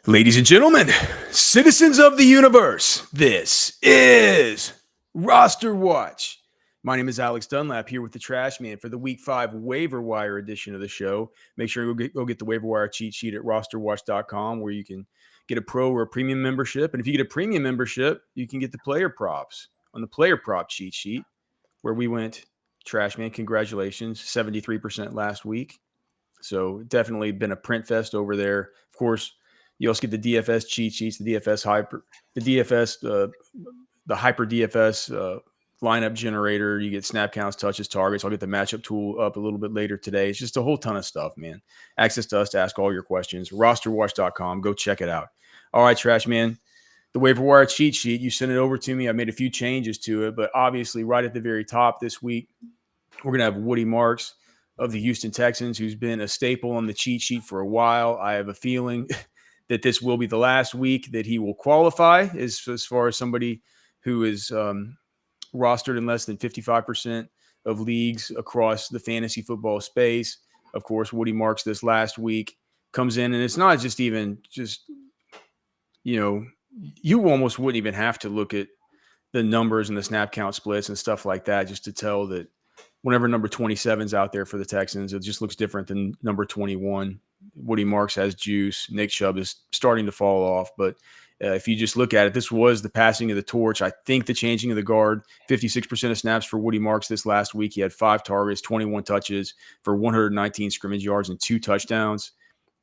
Ladies and gentlemen, citizens of the universe, this is RosterWatch. My name is Alex Dunlap here with the Trash Man for the Week 5 Waiver Wire edition of the show. Make sure you go get the Waiver Wire cheat sheet at RosterWatch.com where you can get a pro or a premium membership. And if you get a premium membership, you can get the player props on the player prop cheat sheet where we went, Trash Man, congratulations, 73% last week. So definitely been a print fest over there. Of course, you also get the DFS cheat sheets, the DFS hyper, the hyper DFS lineup generator. You get snap counts, touches, targets. I'll get the matchup tool up a little bit later today. It's just a whole ton of stuff, man. Access to us to ask all your questions. RosterWatch.com. Go check it out. All right, Trash Man. The waiver wire cheat sheet, you sent it over to me. I made a few changes to it, but obviously right at the very top this week, we're going to have Woody Marks of the Houston Texans, who's been a staple on the cheat sheet for a while. I have a feeling that this will be the last week that he will qualify as far as somebody who is rostered in less than 55% of leagues across the fantasy football space. Of course, Woody Marks this last week comes in, and it's not just, you almost wouldn't even have to look at the numbers and the snap count splits and stuff like that just to tell that whenever number 27 is out there for the Texans, it just looks different than number 21. Woody Marks has juice. Nick Chubb is starting to fall off. But if you just look at it, this was the passing of the torch. I think the changing of the guard, 56% of snaps for Woody Marks this last week. He had 5 targets, 21 touches for 119 scrimmage yards and 2 touchdowns.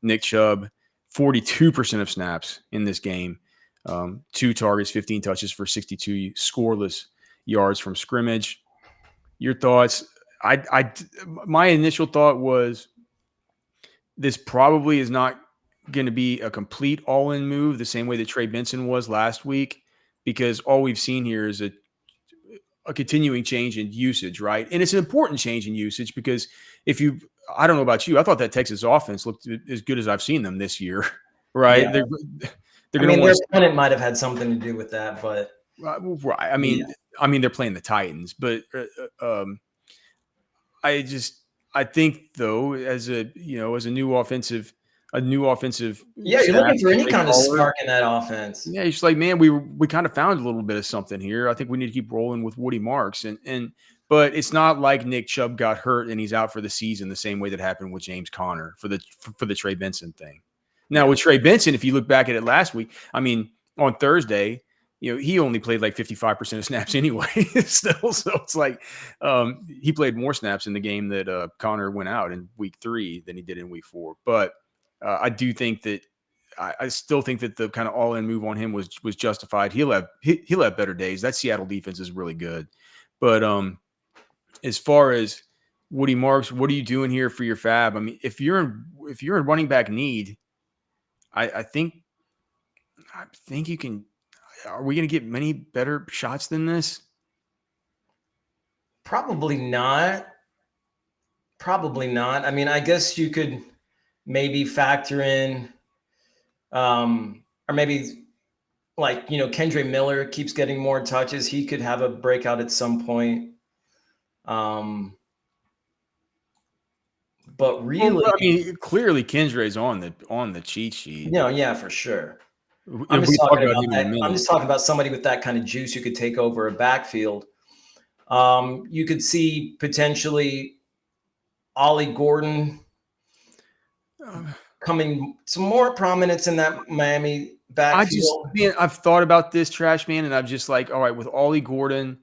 Nick Chubb, 42% of snaps in this game. 2 targets, 15 touches for 62 scoreless yards from scrimmage. Your thoughts? My initial thought was this probably is not going to be a complete all-in move the same way that Trey Benson was last week, because all we've seen here is a continuing change in usage, right? And it's an important change in usage because I don't know about you, I thought that Texas offense looked as good as I've seen them this year, right? Yeah. Their opponent might have had something to do with that, but right. I mean, they're playing the Titans, but I think though, as a new offensive. Yeah, you're looking for any kind of spark in that offense. Yeah, it's like, man, we kind of found a little bit of something here. I think we need to keep rolling with Woody Marks, but it's not like Nick Chubb got hurt and he's out for the season the same way that happened with James Conner for the Trey Benson thing. Now with Trey Benson, if you look back at it last week, I mean, on Thursday, he only played like 55% of snaps anyway still. So it's like he played more snaps in the game that Connor went out in week 3 than he did in week 4. But I do think that I still think that the kind of all-in move on him was justified. He'll have better days. That Seattle defense is really good. But as far as Woody Marks, what are you doing here for your fab? I mean, if you're in running back need, I think you can. Are we going to get many better shots than this? Probably not. I mean, I guess you could maybe factor in, or maybe like, Kendre Miller keeps getting more touches. He could have a breakout at some point. But really, I mean, clearly Kendre's on the cheat sheet. Yeah, for sure. I'm just talking about somebody with that kind of juice who could take over a backfield. You could see potentially Ollie Gordon coming some more prominence in that Miami backfield. I've thought about this, Trash Man, and I'm just like, all right, with Ollie Gordon,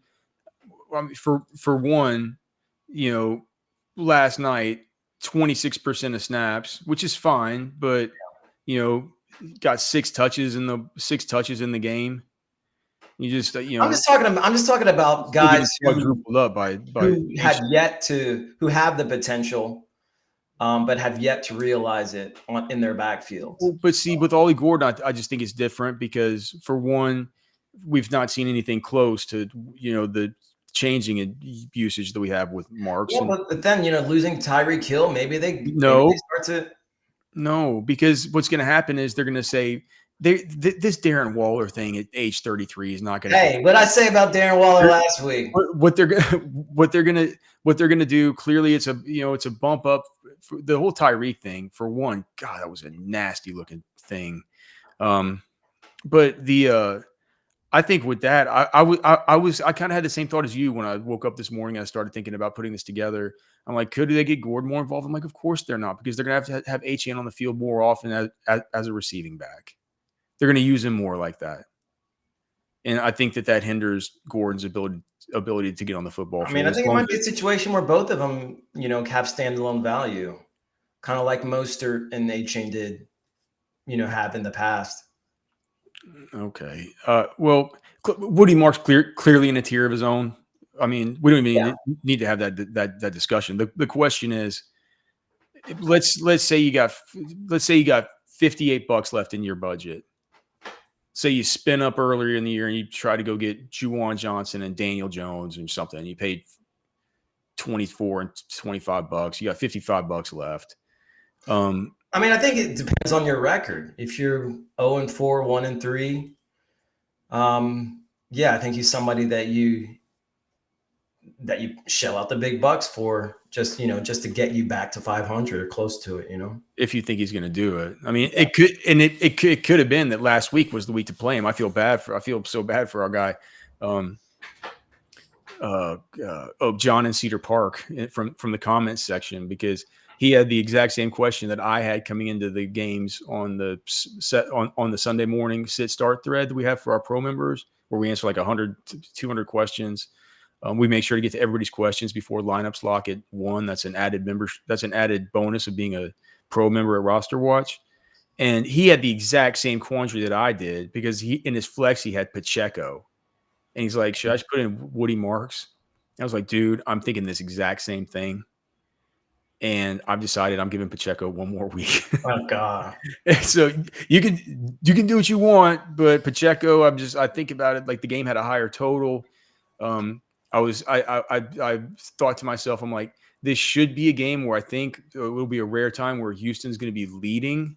for one, last night 26% of snaps, which is fine, but got 6 touches in the game. You just I'm just talking about guys who have the potential, but have yet to realize it in their backfield. Well, but see, with Ollie Gordon, I just think it's different because, for one, we've not seen anything close to the changing in usage that we have with Marks. Yeah, but then losing Tyreek Hill, maybe they start to. No, because what's going to happen is they're going to say this Darren Waller thing at age 33 is not going to. Hey, what I say about Darren Waller last week? What they're going to do? Clearly, it's a bump up. For the whole Tyreek thing, for one, God, that was a nasty looking thing. But I think with that, I kind of had the same thought as you when I woke up this morning. I started thinking about putting this together. I'm like, could they get Gordon more involved? I'm like, of course they're not, because they're going to have HN on the field more often as a receiving back. They're going to use him more like that. And I think that hinders Gordon's ability to get on the football. I mean, I think it might be a situation where both of them, have standalone value, kind of like Mostert and HN did, have in the past. Okay. Well, Woody Mark's clearly in a tier of his own. I mean, we don't even need to have that discussion. The question is, let's say you got $58 left in your budget. Say you spin up earlier in the year and you try to go get Juwan Johnson and Daniel Jones or something. You paid $24 and $25. You got $55 left. I mean, I think it depends on your record. If you're 0-4, 1-3, I think he's somebody that you shell out the big bucks for, just to get you back to 500 or close to it. If you think he's going to do it, I mean, it could have been that last week was the week to play him. I feel so bad for our guy, John in Cedar Park from the comments section, because he had the exact same question that I had coming into the games on the Sunday morning sit start thread that we have for our pro members, where we answer like 100 to 200 questions. We make sure to get to everybody's questions before lineups lock at 1. That's an added That's an added bonus of being a pro member at RosterWatch. And he had the exact same quandary that I did, because in his flex he had Pacheco, and he's like, "Should I just put in Woody Marks?" I was like, "Dude, I'm thinking this exact same thing." And I've decided I'm giving Pacheco one more week. Oh God! So you can do what you want, but Pacheco, I think about it like the game had a higher total. I thought to myself, I'm like, this should be a game where I think it will be a rare time where Houston's going to be leading,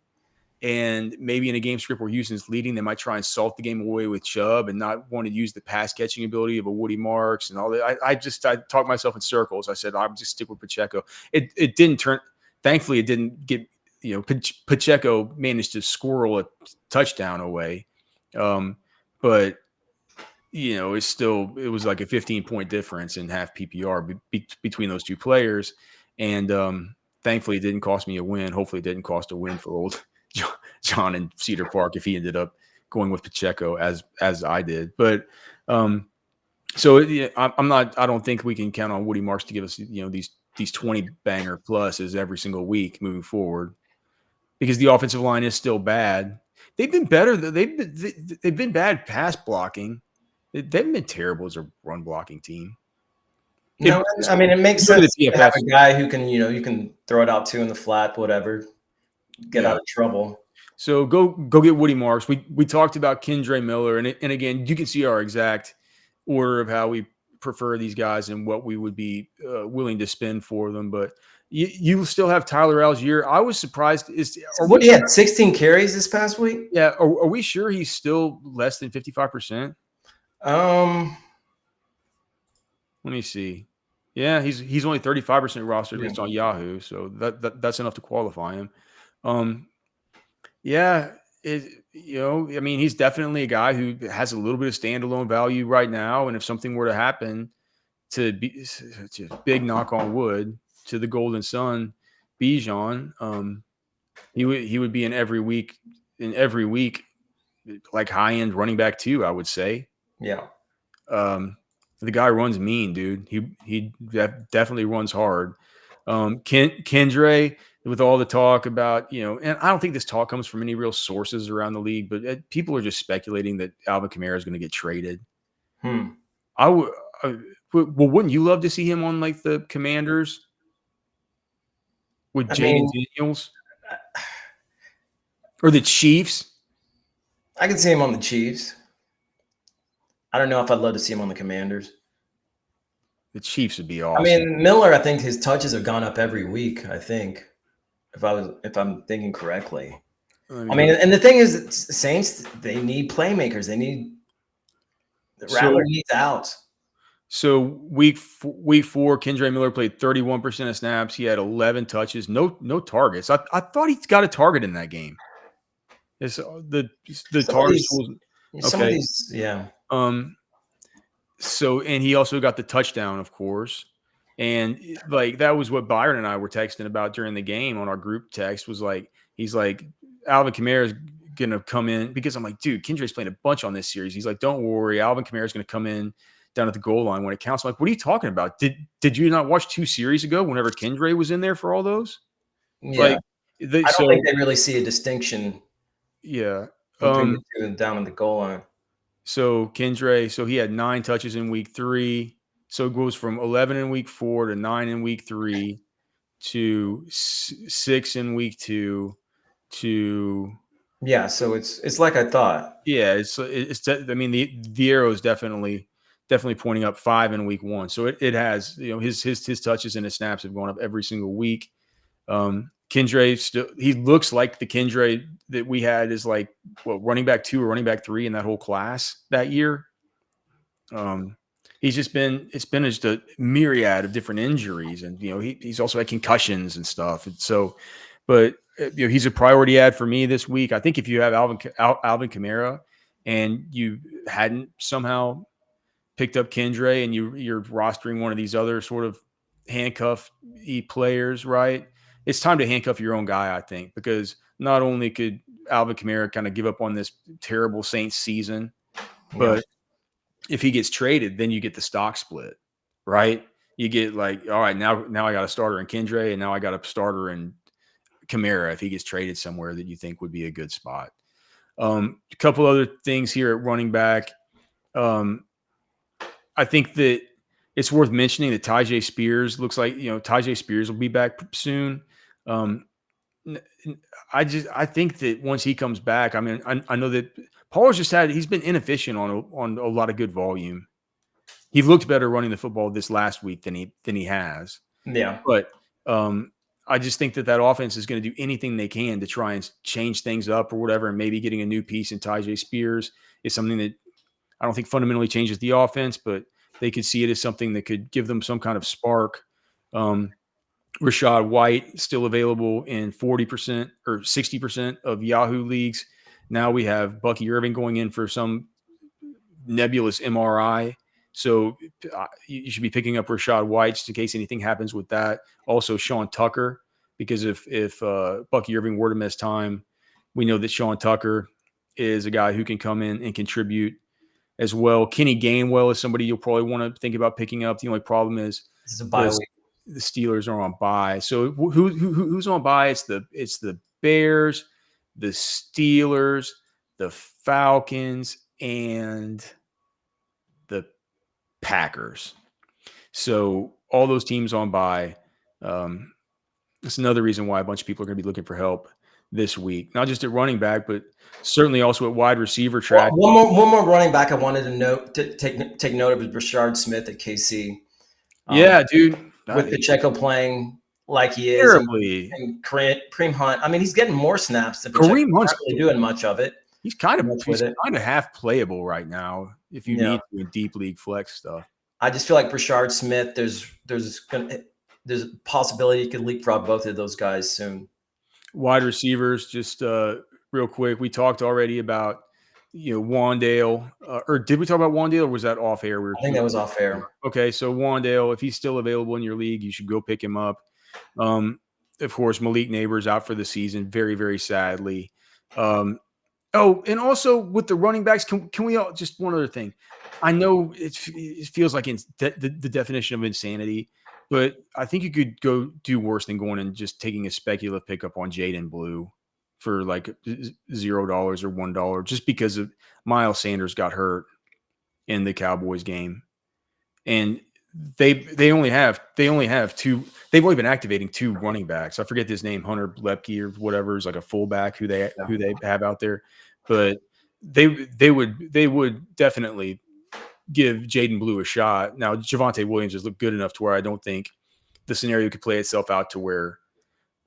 and maybe in a game script where Houston's leading, they might try and salt the game away with Chubb and not want to use the pass catching ability of a Woody Marks and all that. I talked myself in circles. I said, I'll just stick with Pacheco. It didn't turn. Thankfully, it didn't get. Pacheco managed to squirrel a touchdown away, but it was like a 15-point difference in half PPR between those two players, and thankfully it didn't cost me a win. Hopefully, it didn't cost a win for old John in Cedar Park if he ended up going with Pacheco as I did. But so I don't think we can count on Woody Marks to give us these 20 banger pluses every single week moving forward, because the offensive line is still bad. They've been better. They've been bad pass blocking. They haven't been terrible as a run blocking team. No, I mean, it makes sense to have a guy who can, you can throw it out 2 in the flat, whatever, get out of trouble. So go get Woody Marks. We talked about Kendre Miller, and again, you can see our exact order of how we prefer these guys and what we would be willing to spend for them. But you still have Tyler Algier. I was surprised. What he had 16 carries this past week? Yeah. Are we sure he's still less than 55%? Let me see. Yeah, he's only 35% roster based on Yahoo, so that's enough to qualify him. I mean, he's definitely a guy who has a little bit of standalone value right now, and if something were to happen to big knock on wood to the Golden Sun, Bijan, he would be in every week like high end running back too, I would say. Yeah. The guy runs mean, dude. He definitely runs hard. Kendre, with all the talk about, and I don't think this talk comes from any real sources around the league, but people are just speculating that Alvin Kamara is going to get traded. Well, wouldn't you love to see him on like the Commanders with Jaden Daniels or the Chiefs? I could see him on the Chiefs. I don't know if I'd love to see him on the Commanders. The Chiefs would be awesome. I mean, Miller, I think his touches have gone up every week, I think, if I'm thinking correctly. I mean, and the thing is, Saints, they need playmakers. They need Rattler needs outs. So week 4, Kendre Miller played 31% of snaps. He had 11 touches, no targets. I thought he got a target in that game. It's the some tar of these, tools. some of Okay. these, yeah. So, and he also got the touchdown, of course. And like that was what Byron and I were texting about during the game on our group text was like, he's like, Alvin Kamara is going to come in because I'm like, dude, Kendrick's playing a bunch on this series. He's like, don't worry. Alvin Kamara is going to come in down at the goal line when it counts. I'm like, what are you talking about? Did you not watch 2 series ago whenever Kendrick was in there for all those? Yeah. Like, I don't think they really see a distinction. Yeah. Between the two and down in the goal line. So Kendra, so he had 9 touches in week 3. So it goes from 11 in week 4 to 9 in week 3 to 6 in week 2 to yeah. So it's like I thought. Yeah, it's I mean the arrow is definitely pointing up 5 in week 1. So it has, you know, his touches and his snaps have gone up every single week. Kendra still, he looks like the Kendra that we had is like running back 2 or running back 3 in that whole class that year. It's been just a myriad of different injuries, and you know he's also had concussions and stuff. And so, but you know he's a priority ad for me this week. I think if you have Alvin Kamara and you hadn't somehow picked up Kendra and you're rostering one of these other sort of handcuff players, right? It's time to handcuff your own guy, I think, because not only could Alvin Kamara kind of give up on this terrible Saints season, but if he gets traded, then you get the stock split, right? You get like, all right, now I got a starter in Kendra, and now I got a starter in Kamara if he gets traded somewhere that you think would be a good spot. A couple other things here at running back. I think that it's worth mentioning that Tyjae Spears looks like, you know, Tyjae Spears will be back soon. I think that once he comes back, I mean, I know that Paul's he's been inefficient on a lot of good volume. He looked better running the football this last week than he has. Yeah. But I just think that offense is going to do anything they can to try and change things up or whatever. And maybe getting a new piece in Tyjae Spears is something that I don't think fundamentally changes the offense, but they could see it as something that could give them some kind of spark. Rachaad White still available in 40% or 60% of Yahoo leagues. Now we have Bucky Irving going in for some nebulous MRI. So you should be picking up Rachaad White just in case anything happens with that. Also Sean Tucker, because if Bucky Irving were to miss time, we know that Sean Tucker is a guy who can come in and contribute as well. Kenny Gainwell is somebody you'll probably want to think about picking up. The only problem is this is a bye week. The Steelers are on bye. So who's on bye? It's the Bears, the Steelers, the Falcons, and the Packers. So all those teams on bye. That's another reason why a bunch of people are going to be looking for help this week, not just at running back, but certainly also at wide receiver track. One more running back I wanted to take note of is Brashard Smith at KC. Yeah, dude. With Pacheco playing like he is, terribly, and Kareem Hunt. I mean, he's getting more snaps than Pacheco. Kareem Hunt's not really doing much of it. He's kind of half playable right now if you need to in deep league flex stuff. I just feel like Brashard Smith, there's a possibility he could leapfrog both of those guys soon. Wide receivers, just real quick. We talked already about, you know, Wandale, or did we talk about Wandale, or was that off air? I think that was off air. Okay, so Wandale, if he's still available in your league, you should go pick him up. Of course, Malik Neighbors out for the season, very, very sadly. Oh, and also with the running backs, can we all just one other thing? I know it feels like it's the definition of insanity, but I think you could go do worse than going and just taking a speculative pickup on Jaden Blue for like $0 or $1 just because of Miles Sanders got hurt in the Cowboys game. And they only have 2. They've only been activating 2 running backs. I forget his name, Hunter Lepke or whatever, is like a fullback who they have out there. But they would definitely give Jaden Blue a shot. Now Javonte Williams has looked good enough to where I don't think the scenario could play itself out to where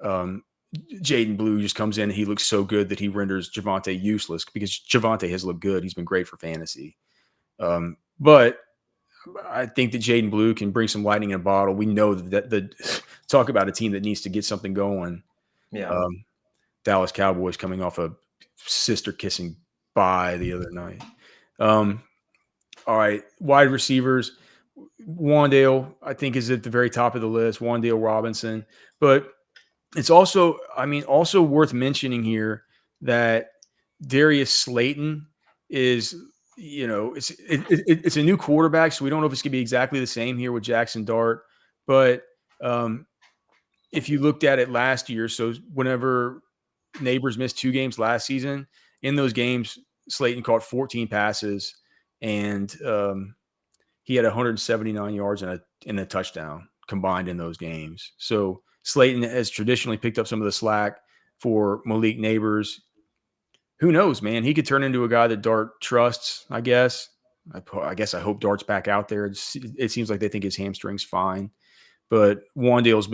Jaden Blue just comes in and he looks so good that he renders Javonte useless, because Javonte has looked good. He's been great for fantasy. But I think that Jaden Blue can bring some lightning in a bottle. We know that the talk about a team that needs to get something going. Yeah. Dallas Cowboys coming off a sister kissing bye the other night. All right, wide receivers. Wandale, I think, is at the very top of the list. Wandale Robinson, but it's also, also worth mentioning here that Darius Slayton is, it's a new quarterback, so we don't know if it's going to be exactly the same here with Jackson Dart. But if you looked at it last year, so whenever Neighbors missed 2 games last season, in those games, Slayton caught 14 passes and he had 179 yards and a touchdown combined in those games. So Slayton has traditionally picked up some of the slack for Malik Neighbors. Who knows, man? He could turn into a guy that Dart trusts, I guess. I hope Dart's back out there. It seems like they think his hamstring's fine. But Wandale's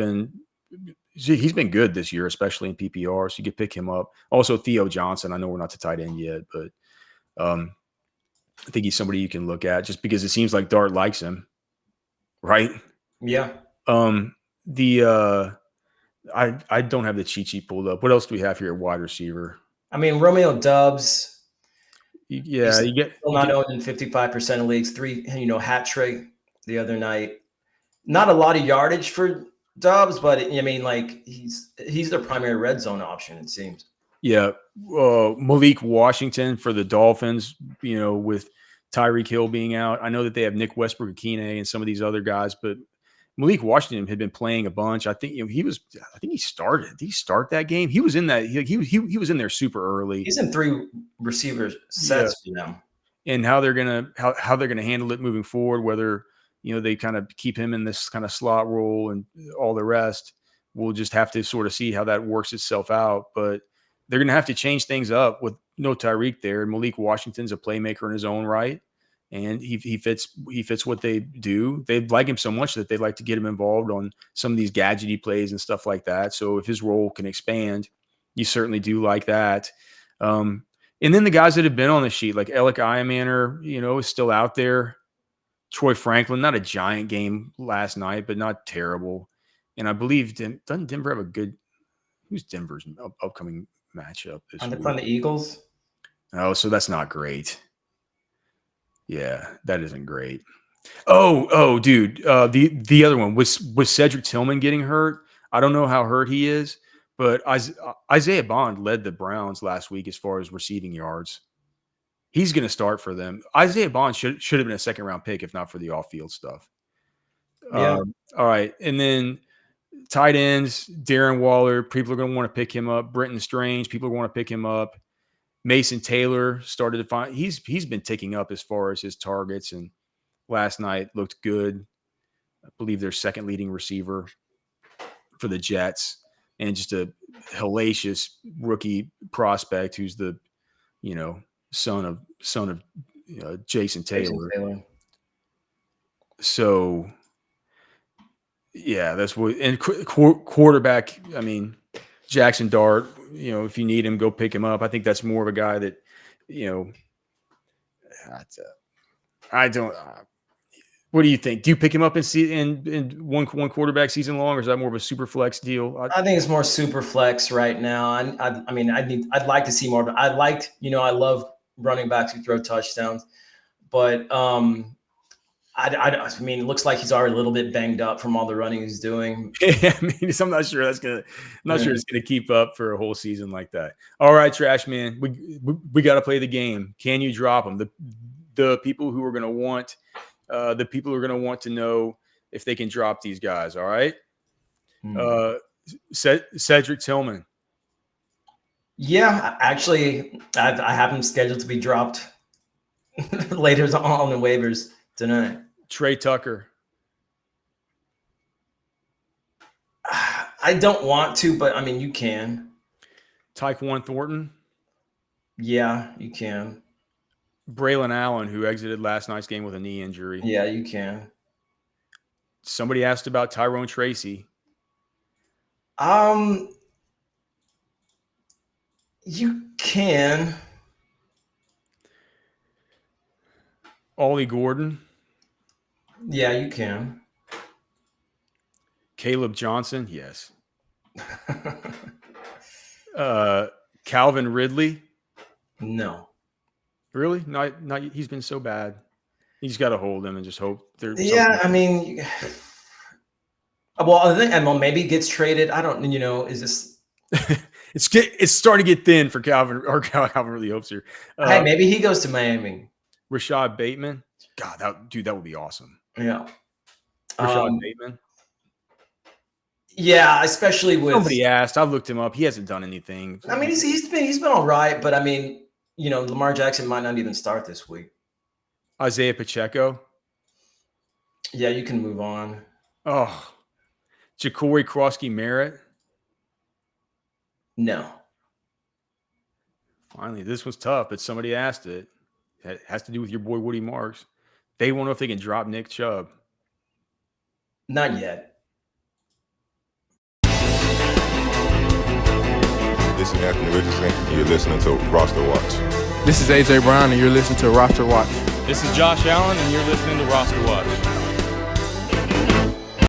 he's been good this year, especially in PPR, so you could pick him up. Also, Theo Johnson. I know we're not to tight end yet, but I think he's somebody you can look at just because it seems like Dart likes him, right? Yeah. I don't have the cheat sheet pulled up. What else do we have here at wide receiver? I mean, Romeo Dubs. Yeah, you get not owned in 55% of leagues. 3, hat trick the other night. Not a lot of yardage for Dubs, but he's their primary red zone option, it seems. Yeah, Malik Washington for the Dolphins. With Tyreek Hill being out, I know that they have Nick Westbrook-Akine and some of these other guys, but Malik Washington had been playing a bunch. I think he started. Did he start that game? He was in that. He was in there super early. He's in 3 receiver sets for them. And how they're gonna handle it moving forward, whether they kind of keep him in this kind of slot role and all the rest, we'll just have to sort of see how that works itself out. But they're gonna have to change things up with no Tyreek there. And Malik Washington's a playmaker in his own right. And he fits what they do. They like him so much that they'd like to get him involved on some of these gadgety plays and stuff like that. So if his role can expand, you certainly do like that. And then the guys that have been on the sheet, like Alec Iamaner, is still out there. Troy Franklin, not a giant game last night, but not terrible. And I believe doesn't Denver have a good? Who's Denver's upcoming matchup this week? On the Eagles. Oh, so that's not great. Yeah, that isn't great. Oh, dude. The other one was Cedric Tillman getting hurt. I don't know how hurt he is, but Isaiah Bond led the Browns last week as far as receiving yards. He's going to start for them. Isaiah Bond should have been a second-round pick if not for the off-field stuff. Yeah. All right, and then tight ends, Darren Waller. People are going to want to pick him up. Brenton Strange. People are going to pick him up. Mason Taylor started to find he's been ticking up as far as his targets, and last night looked good. I believe their second leading receiver for the Jets, and just a hellacious rookie prospect who's the son of Jason Taylor. So yeah, that's what. And quarterback. I mean, Jackson Dart, if you need him, go pick him up. I think that's more of a guy that, I don't. What do you think? Do you pick him up in one quarterback season long, or is that more of a super flex deal? I think it's more super flex right now. I'd like to see more, but I love running backs who throw touchdowns, but I mean, it looks like he's already a little bit banged up from all the running he's doing. Yeah, I'm not sure it's gonna keep up for a whole season like that. All right, Trash Man, we got to play the game. Can you drop them? The people who are gonna want, to know if they can drop these guys. All right. Cedric Tillman. Yeah, actually, I have him scheduled to be dropped later on the waivers tonight. Trey Tucker. I don't want to, but I mean, you can. Tyquan Thornton. Yeah, you can. Braylon Allen, who exited last night's game with a knee injury. Yeah, you can. Somebody asked about Tyrone Tracy. You can. Ollie Gordon. Yeah, you can. Caleb Johnson. Yes. Calvin Ridley. No. Really? Not. He's been so bad. You just got to hold him and just hope there's. Yeah, I mean, well, maybe he gets traded. I don't. Is this? It's starting to get thin for Calvin, or Calvin really hopes here. Hey, maybe he goes to Miami. Rashad Bateman. God, that would be awesome. Yeah. Rashad Bateman. Yeah, especially with somebody asked. I looked him up. He hasn't done anything. I mean, he's been all right, but I mean, Lamar Jackson might not even start this week. Isaiah Pacheco. Yeah, you can move on. Oh, Ja'Cory Krosky-Merritt. No. Finally, this was tough, but somebody asked it. It has to do with your boy Woody Marks. They want to know if they can drop Nick Chubb. Not yet. This is Anthony Richardson, and you're listening to RosterWatch. This is AJ Brown, and you're listening to RosterWatch. This is Josh Allen, and you're listening to RosterWatch.